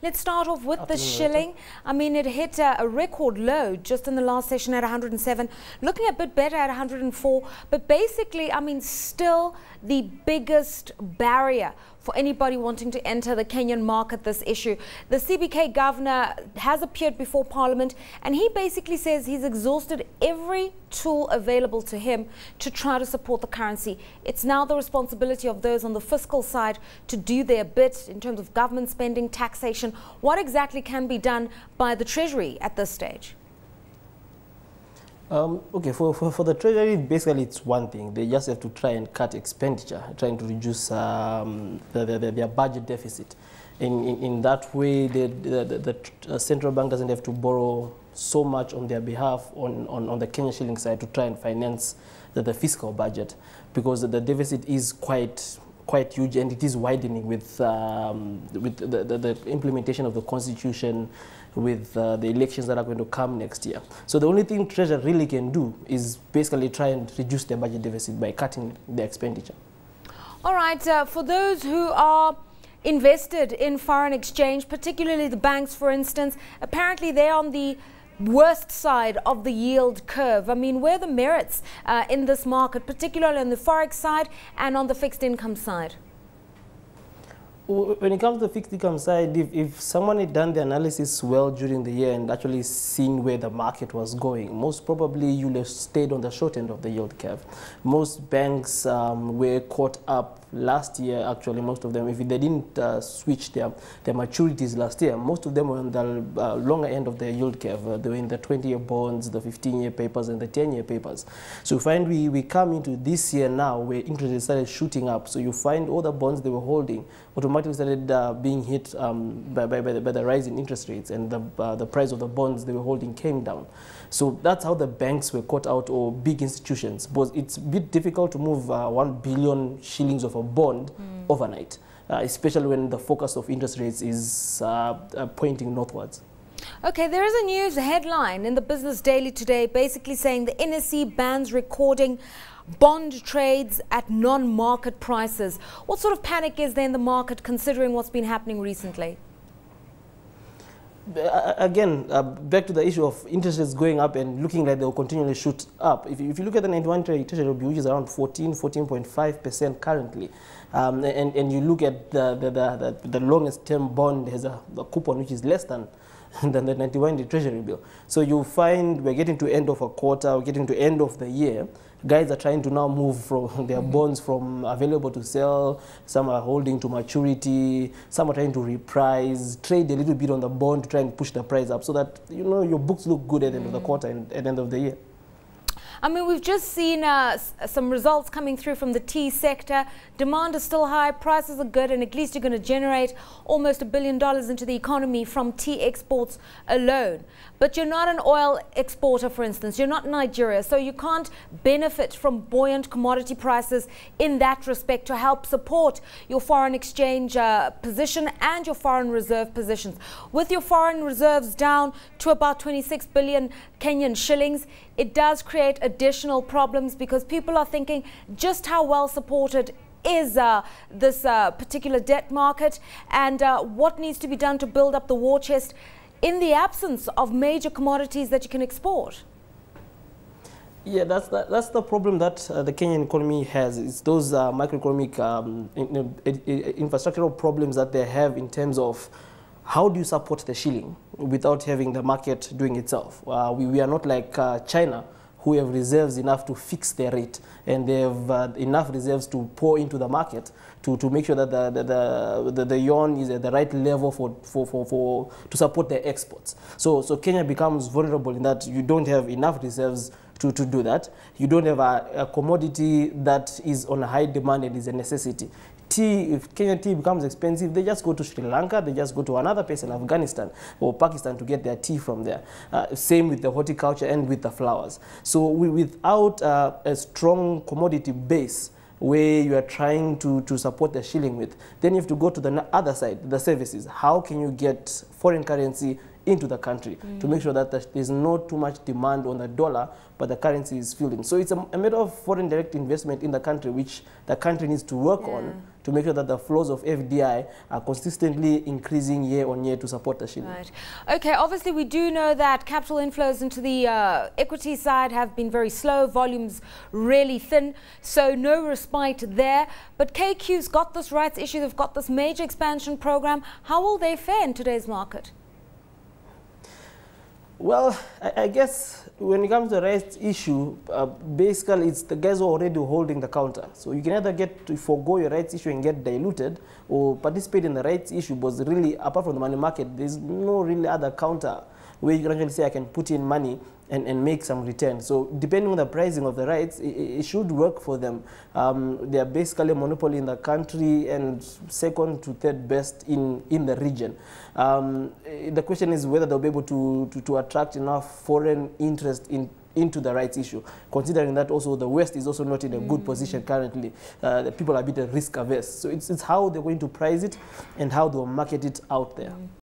Let's start off with the shilling. I mean, it hit a record low just in the last session at 107, looking a bit better at 104. But basically, I mean, still the biggest barrier for anybody wanting to enter the Kenyan market, this issue. The CBK governor has appeared before Parliament, and he basically says he's exhausted every tool available to him to try to support the currency. It's now the responsibility of those on the fiscal side to do their bit in terms of government spending, taxation. What exactly can be done by the Treasury at this stage? Okay, for the Treasury, basically it's one thing. They just have to try and cut expenditure, trying to reduce their budget deficit. In that way, the central bank doesn't have to borrow so much on their behalf on the Kenyan shilling side to try and finance the fiscal budget, because the deficit is quite huge, and it is widening with the implementation of the constitution, with the elections that are going to come next year. So the only thing Treasury really can do is basically try and reduce their budget deficit by cutting their expenditure. All right, for those who are invested in foreign exchange, particularly the banks, for instance, apparently they're on the worst side of the yield curve. I mean, where are the merits in this market, particularly on the forex side and on the fixed income side? When it comes to the fixed income side, if someone had done the analysis well during the year and actually seen where the market was going, most probably you'll have stayed on the short end of the yield curve. Most banks were caught up last year, actually, most of them. If they didn't switch their maturities last year, most of them were on the longer end of the yield curve. They were in the 20-year bonds, the 15-year papers, and the 10-year papers. So you find we come into this year now where interest rates started shooting up. So you find all the bonds they were holding automatically started being hit by the rise in interest rates, and the price of the bonds they were holding came down. So that's how the banks were caught out, or big institutions. But it's a bit difficult to move 1 billion shillings of a bond overnight, especially when the focus of interest rates is pointing northwards. Okay, there is a news headline in the Business Daily today basically saying the NSE bans recording bond trades at non-market prices. What sort of panic is there in the market considering what's been happening recently? Again, back to the issue of interest rates going up and looking like they'll continually shoot up. If you look at the 91 Treasury bill, which is around 14.5% currently, and you look at the longest term bond has a coupon which is less than the 91 Treasury bill. So you find we're getting to end of a quarter, we're getting to end of the year. Guys are trying to now move from their bonds from available to sell. Some are holding to maturity. Some are trying to reprice, trade a little bit on the bond to try and push the price up so that, you know, your books look good at the end of the quarter and at the end of the year. I mean, we've just seen some results coming through from the tea sector. Demand is still high, prices are good, and at least you're going to generate almost $1 billion into the economy from tea exports alone. But you're not an oil exporter, for instance. You're not Nigeria, so you can't benefit from buoyant commodity prices in that respect to help support your foreign exchange position and your foreign reserve positions. With your foreign reserves down to about 26 billion Kenyan shillings, it does create additional problems because people are thinking just how well supported is this particular debt market, and what needs to be done to build up the war chest in the absence of major commodities that you can export. Yeah, that's the problem that the Kenyan economy has. It's those macroeconomic infrastructural problems that they have in terms of how do you support the shilling without having the market doing itself. We are not like China, who have reserves enough to fix their rate, and they have enough reserves to pour into the market to make sure that the yuan is at the right level to support their exports. So Kenya becomes vulnerable in that you don't have enough reserves to do that. You don't have a commodity that is on a high demand and is a necessity. Tea, if Kenyan tea becomes expensive, they just go to Sri Lanka, they just go to another place in Afghanistan or Pakistan to get their tea from there. Same with the horticulture and with the flowers. So without a strong commodity base where you are trying to support the shilling with, then you have to go to the other side, the services. How can you get foreign currency into the country to make sure that there's not too much demand on the dollar, but the currency is filling. So it's a matter of foreign direct investment in the country, which the country needs to work on to make sure that the flows of FDI are consistently increasing year on year to support the shilling. Right. Okay, obviously we do know that capital inflows into the equity side have been very slow, volumes really thin, so no respite there. But KQ's got this rights issue, they've got this major expansion program. How will they fare in today's market? Well, I guess when it comes to the rights issue, basically it's the guys who are already holding the counter. So you can either get to forego your rights issue and get diluted, or participate in the rights issue, but really, apart from the money market, there's no really other counter where you can actually say I can put in money and make some return. So depending on the pricing of the rights, it should work for them. They are basically a monopoly in the country and second to third best in the region. The question is whether they'll be able to attract enough foreign interest into the rights issue, considering that also the West is also not in a good position currently. The people are a bit risk averse. So it's how they're going to price it and how they'll market it out there.